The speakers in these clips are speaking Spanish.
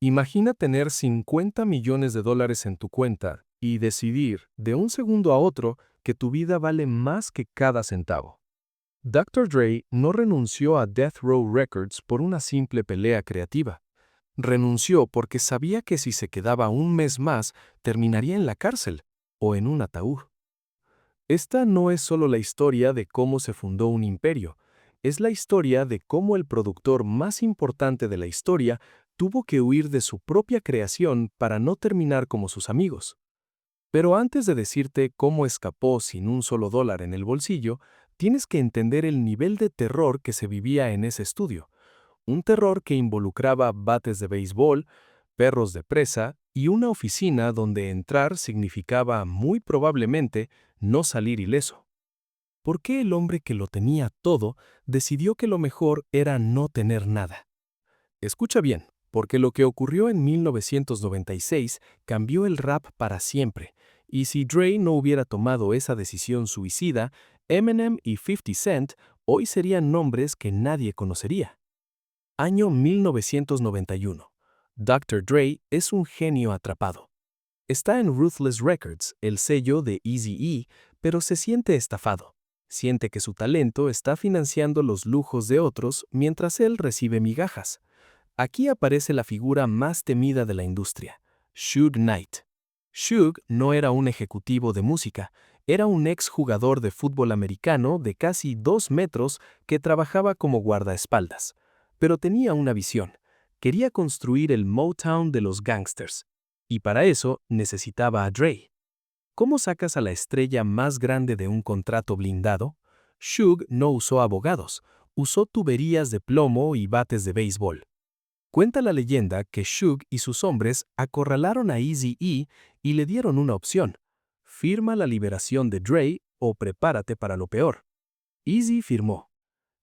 Imagina tener 50 millones de dólares en tu cuenta y decidir, de un segundo a otro, que tu vida vale más que cada centavo. Dr. Dre no renunció a Death Row Records por una simple pelea creativa. Renunció porque sabía que si se quedaba un mes más, terminaría en la cárcel o en un ataúd. Esta no es solo la historia de cómo se fundó un imperio, es la historia de cómo el productor más importante de la historia tuvo que huir de su propia creación para no terminar como sus amigos. Pero antes de decirte cómo escapó sin un solo dólar en el bolsillo, tienes que entender el nivel de terror que se vivía en ese estudio. Un terror que involucraba bates de béisbol, perros de presa y una oficina donde entrar significaba muy probablemente no salir ileso. ¿Por qué el hombre que lo tenía todo decidió que lo mejor era no tener nada? Escucha bien, porque lo que ocurrió en 1996 cambió el rap para siempre, y si Dre no hubiera tomado esa decisión suicida, Eminem y 50 Cent hoy serían nombres que nadie conocería. Año 1991. Dr. Dre es un genio atrapado. Está en Ruthless Records, el sello de Eazy-E, pero se siente estafado. Siente que su talento está financiando los lujos de otros mientras él recibe migajas. Aquí aparece la figura más temida de la industria, Suge Knight. Suge no era un ejecutivo de música, era un ex jugador de fútbol americano de casi 2 metros que trabajaba como guardaespaldas. Pero tenía una visión. Quería construir el Motown de los gangsters. Y para eso necesitaba a Dre. ¿Cómo sacas a la estrella más grande de un contrato blindado? Suge no usó abogados, usó tuberías de plomo y bates de béisbol. Cuenta la leyenda que Suge y sus hombres acorralaron a Eazy-E y le dieron una opción: firma la liberación de Dre o prepárate para lo peor. Eazy firmó.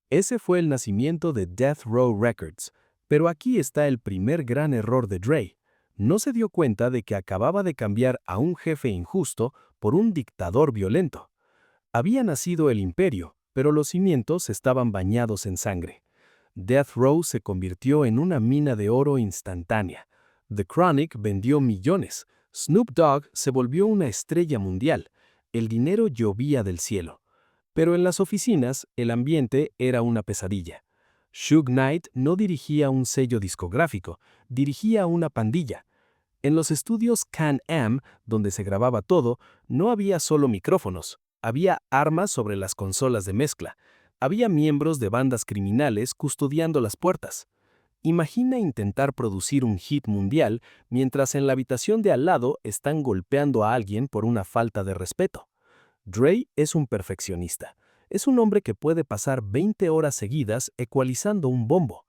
Ese fue el nacimiento de Death Row Records, pero aquí está el primer gran error de Dre. No se dio cuenta de que acababa de cambiar a un jefe injusto por un dictador violento. Había nacido el imperio, pero los cimientos estaban bañados en sangre. Death Row se convirtió en una mina de oro instantánea. The Chronic vendió millones. Snoop Dogg se volvió una estrella mundial. El dinero llovía del cielo. Pero en las oficinas, el ambiente era una pesadilla. Suge Knight no dirigía un sello discográfico, dirigía una pandilla. En los estudios Can-Am, donde se grababa todo, no había solo micrófonos, había armas sobre las consolas de mezcla, había miembros de bandas criminales custodiando las puertas. Imagina intentar producir un hit mundial mientras en la habitación de al lado están golpeando a alguien por una falta de respeto. Dre es un perfeccionista. Es un hombre que puede pasar 20 horas seguidas ecualizando un bombo.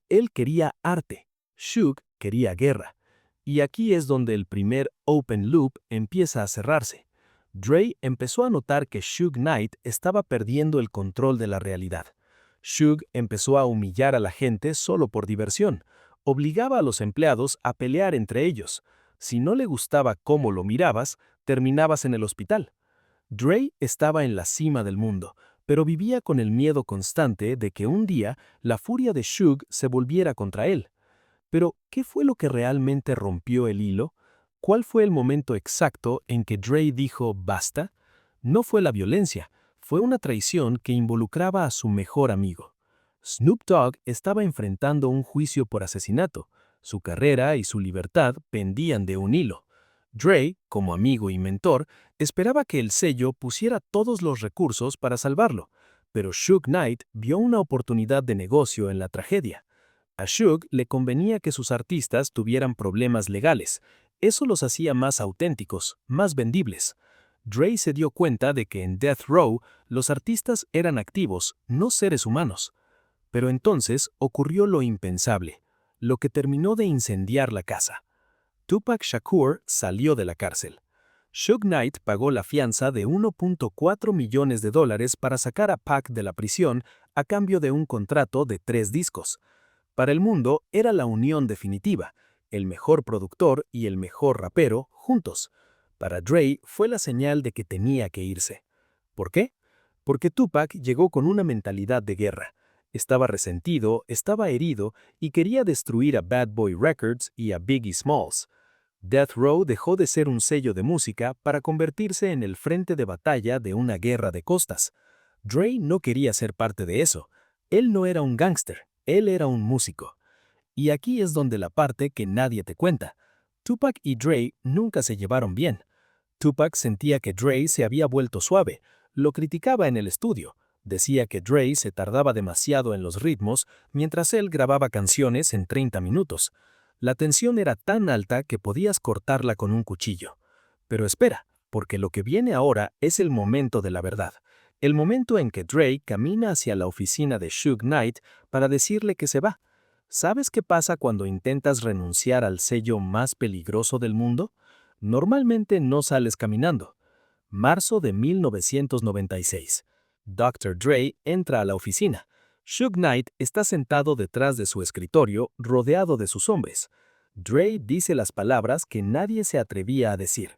Él quería arte. Suge quería guerra. Y aquí es donde el primer open loop empieza a cerrarse. Dre empezó a notar que Suge Knight estaba perdiendo el control de la realidad. Suge empezó a humillar a la gente solo por diversión. Obligaba a los empleados a pelear entre ellos. Si no le gustaba cómo lo mirabas, terminabas en el hospital. Dre estaba en la cima del mundo, pero vivía con el miedo constante de que un día la furia de Suge se volviera contra él. Pero, ¿qué fue lo que realmente rompió el hilo? ¿Cuál fue el momento exacto en que Dre dijo basta? No fue la violencia, fue una traición que involucraba a su mejor amigo. Snoop Dogg estaba enfrentando un juicio por asesinato. Su carrera y su libertad pendían de un hilo. Dre, como amigo y mentor, esperaba que el sello pusiera todos los recursos para salvarlo, pero Suge Knight vio una oportunidad de negocio en la tragedia. A Suge le convenía que sus artistas tuvieran problemas legales. Eso los hacía más auténticos, más vendibles. Dre se dio cuenta de que en Death Row los artistas eran activos, no seres humanos. Pero entonces ocurrió lo impensable, lo que terminó de incendiar la casa. Tupac Shakur salió de la cárcel. Suge Knight pagó la fianza de 1.4 millones de dólares para sacar a Pac de la prisión a cambio de un contrato de 3 discos. Para el mundo era la unión definitiva, el mejor productor y el mejor rapero juntos. Para Dre fue la señal de que tenía que irse. ¿Por qué? Porque Tupac llegó con una mentalidad de guerra. Estaba resentido, estaba herido y quería destruir a Bad Boy Records y a Biggie Smalls. Death Row dejó de ser un sello de música para convertirse en el frente de batalla de una guerra de costas. Dre no quería ser parte de eso. Él no era un gángster, él era un músico. Y aquí es donde la parte que nadie te cuenta. Tupac y Dre nunca se llevaron bien. Tupac sentía que Dre se había vuelto suave, lo criticaba en el estudio, decía que Dre se tardaba demasiado en los ritmos mientras él grababa canciones en 30 minutos. La tensión era tan alta que podías cortarla con un cuchillo. Pero espera, porque lo que viene ahora es el momento de la verdad. El momento en que Dre camina hacia la oficina de Suge Knight para decirle que se va. ¿Sabes qué pasa cuando intentas renunciar al sello más peligroso del mundo? Normalmente no sales caminando. Marzo de 1996. Dr. Dre entra a la oficina. Suge Knight está sentado detrás de su escritorio, rodeado de sus hombres. Dre dice las palabras que nadie se atrevía a decir.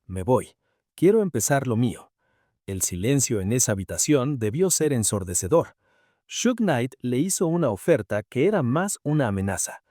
Me voy. Quiero empezar lo mío. El silencio en esa habitación debió ser ensordecedor. Suge Knight le hizo una oferta que era más una amenaza.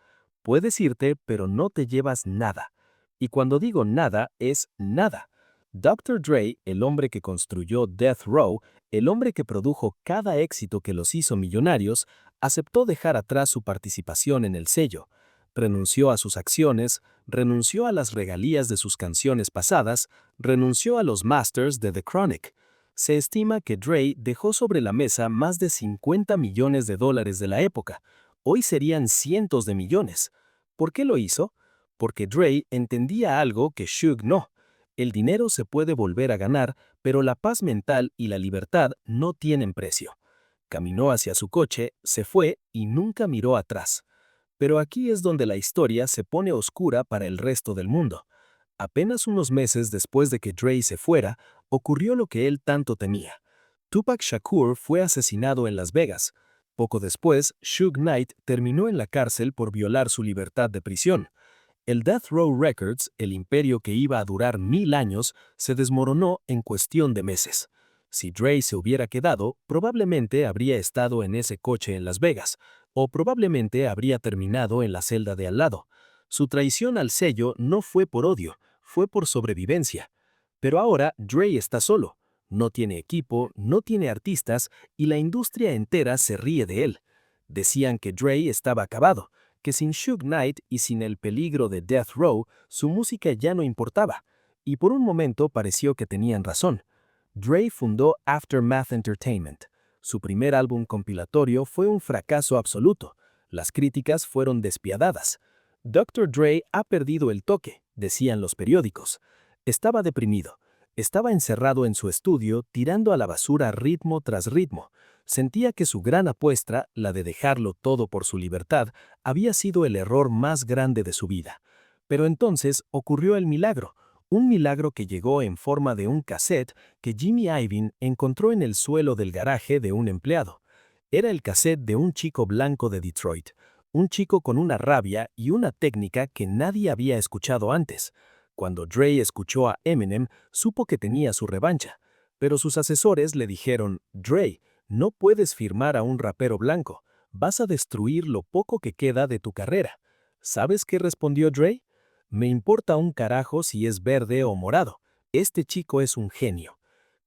Puedes irte, pero no te llevas nada. Y cuando digo nada, es nada. Dr. Dre, el hombre que construyó Death Row, el hombre que produjo cada éxito que los hizo millonarios, aceptó dejar atrás su participación en el sello. Renunció a sus acciones, renunció a las regalías de sus canciones pasadas, renunció a los masters de The Chronic. Se estima que Dre dejó sobre la mesa más de 50 millones de dólares de la época. Hoy serían cientos de millones. ¿Por qué lo hizo? Porque Dre entendía algo que Suge no. El dinero se puede volver a ganar, pero la paz mental y la libertad no tienen precio. Caminó hacia su coche, se fue y nunca miró atrás. Pero aquí es donde la historia se pone oscura para el resto del mundo. Apenas unos meses después de que Dre se fuera, ocurrió lo que él tanto temía. Tupac Shakur fue asesinado en Las Vegas. Poco después, Suge Knight terminó en la cárcel por violar su libertad de prisión. El Death Row Records, el imperio que iba a durar 1000 años, se desmoronó en cuestión de meses. Si Dre se hubiera quedado, probablemente habría estado en ese coche en Las Vegas, o probablemente habría terminado en la celda de al lado. Su traición al sello no fue por odio, fue por sobrevivencia. Pero ahora Dre está solo. No tiene equipo, no tiene artistas y la industria entera se ríe de él. Decían que Dre estaba acabado, que sin Suge Knight y sin el peligro de Death Row, su música ya no importaba. Y por un momento pareció que tenían razón. Dre fundó Aftermath Entertainment. Su primer álbum compilatorio fue un fracaso absoluto. Las críticas fueron despiadadas. Dr. Dre ha perdido el toque, decían los periódicos. Estaba deprimido. Estaba encerrado en su estudio, tirando a la basura ritmo tras ritmo. Sentía que su gran apuesta, la de dejarlo todo por su libertad, había sido el error más grande de su vida. Pero entonces ocurrió el milagro, un milagro que llegó en forma de un cassette que Jimmy Iovine encontró en el suelo del garaje de un empleado. Era el cassette de un chico blanco de Detroit, un chico con una rabia y una técnica que nadie había escuchado antes. Cuando Dre escuchó a Eminem, supo que tenía su revancha, pero sus asesores le dijeron, Dre, no puedes firmar a un rapero blanco, vas a destruir lo poco que queda de tu carrera. ¿Sabes qué respondió Dre? Me importa un carajo si es verde o morado, este chico es un genio.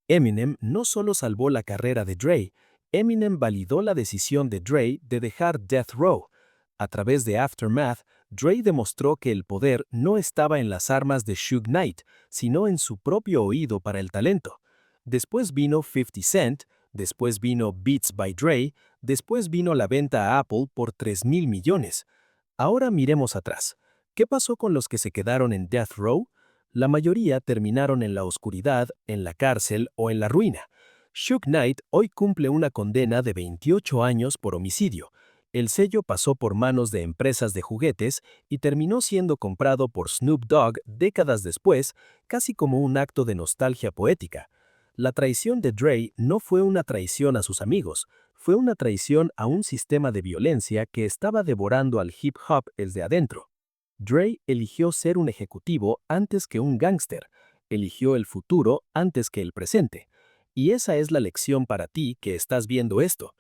Eminem no solo salvó la carrera de Dre, Eminem validó la decisión de Dre de dejar Death Row. A través de Aftermath, Dre demostró que el poder no estaba en las armas de Suge Knight, sino en su propio oído para el talento. Después vino 50 Cent, después vino Beats by Dre, después vino la venta a Apple por 3.000 millones. Ahora miremos atrás. ¿Qué pasó con los que se quedaron en Death Row? La mayoría terminaron en la oscuridad, en la cárcel o en la ruina. Suge Knight hoy cumple una condena de 28 años por homicidio. El sello pasó por manos de empresas de juguetes y terminó siendo comprado por Snoop Dogg décadas después, casi como un acto de nostalgia poética. La traición de Dre no fue una traición a sus amigos, fue una traición a un sistema de violencia que estaba devorando al hip hop desde adentro. Dre eligió ser un ejecutivo antes que un gángster, eligió el futuro antes que el presente. Y esa es la lección para ti que estás viendo esto.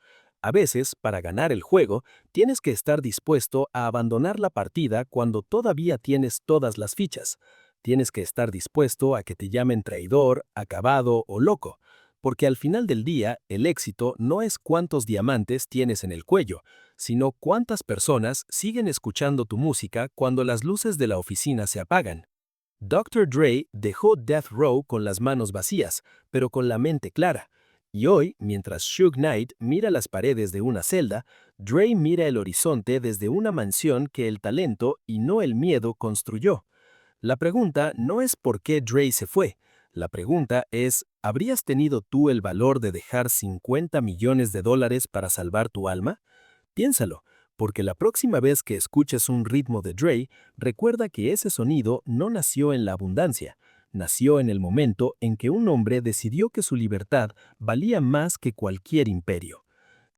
A veces, para ganar el juego, tienes que estar dispuesto a abandonar la partida cuando todavía tienes todas las fichas. Tienes que estar dispuesto a que te llamen traidor, acabado o loco, porque al final del día, el éxito no es cuántos diamantes tienes en el cuello, sino cuántas personas siguen escuchando tu música cuando las luces de la oficina se apagan. Dr. Dre dejó Death Row con las manos vacías, pero con la mente clara. Y hoy, mientras Suge Knight mira las paredes de una celda, Dre mira el horizonte desde una mansión que el talento y no el miedo construyó. La pregunta no es por qué Dre se fue. La pregunta es, ¿habrías tenido tú el valor de dejar 50 millones de dólares para salvar tu alma? Piénsalo, porque la próxima vez que escuches un ritmo de Dre, recuerda que ese sonido no nació en la abundancia, nació en el momento en que un hombre decidió que su libertad valía más que cualquier imperio.